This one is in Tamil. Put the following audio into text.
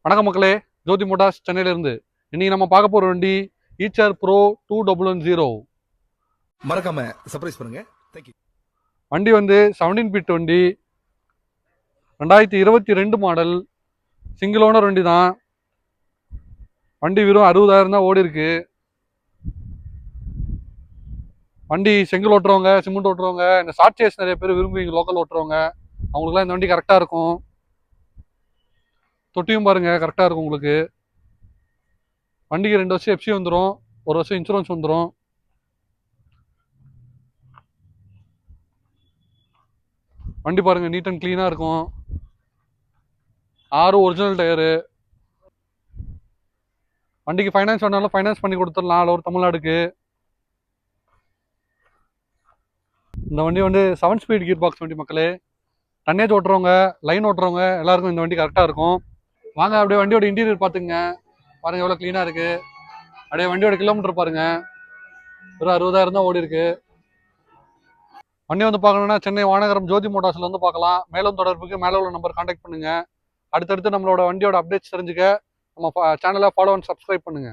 வணக்கம் மக்களே, ஜோதி மோட்டார்ஸ் சென்னையிலிருந்து. இன்னைக்கு நம்ம பார்க்க போற வண்டி ஈச்சர் ப்ரோ 2110. மறக்காம சர்ப்ரைஸ் பண்ணுங்க. தேங்க்யூ. வண்டி வந்து 17 பிட் வண்டி, 2022 மாடல், சிங்கிள் ஓனர் வண்டி தான். வண்டி வெறும் 60,000 தான் ஓடி இருக்கு. வண்டி செங்கல் ஓட்டுறவங்க, சிமெண்ட் ஓட்டுறவங்க, இந்த ஷார்ட் சேஸ் நிறைய பேர் விரும்புவீங்க, லோக்கல் ஓட்டுறவங்க, அவங்களுக்குலாம் இந்த வண்டி கரெக்டாக இருக்கும். தொட்டியும் பாருங்க கரெக்டாக இருக்கும் உங்களுக்கு. வண்டிக்கு 2 வருஷம் எஃப்சி வந்துடும், 1 வருஷம் இன்சூரன்ஸ் வந்துடும். வண்டி பாருங்க நீட் அண்ட் கிளீனாக இருக்கும். 6 ஒரிஜினல் டயரு. வண்டிக்கு ஃபைனான்ஸ் வேணாலும் ஃபைனான்ஸ் பண்ணி கொடுத்துடலாம் ஆல் ஓவர் தமிழ்நாடுக்கு. இந்த வண்டி வந்து 7 ஸ்பீட் கியர் பாக்ஸ் வண்டி மக்களே. டன்னேஜ் ஓட்டுறவங்க, லைன் ஓட்டுறவங்க எல்லாருக்கும் இந்த வண்டி கரெக்டாக இருக்கும். வாங்க அப்படியே வண்டியோட இன்டீரியர் பார்த்துங்க. பாருங்க எவ்வளோ க்ளீனாக இருக்கு. அப்படியே வண்டியோட கிலோமீட்டர் பாருங்க, வெறும் 60,000 தான் ஓடி இருக்கு. வண்டி வந்து பார்க்கணும்னா சென்னை வானகரம் ஜோதி மோட்டார்ஸ்ல வந்து பார்க்கலாம். மேலும் தொடர்புக்கு மேலே உள்ள நம்பர் கான்டாக்ட் பண்ணுங்க. அடுத்தடுத்து நம்மளோட வண்டியோட அப்டேட்ஸ் தெரிஞ்சுக்க நம்ம சேனலை ஃபாலோ அண்ட் சப்ஸ்கிரைப் பண்ணுங்க.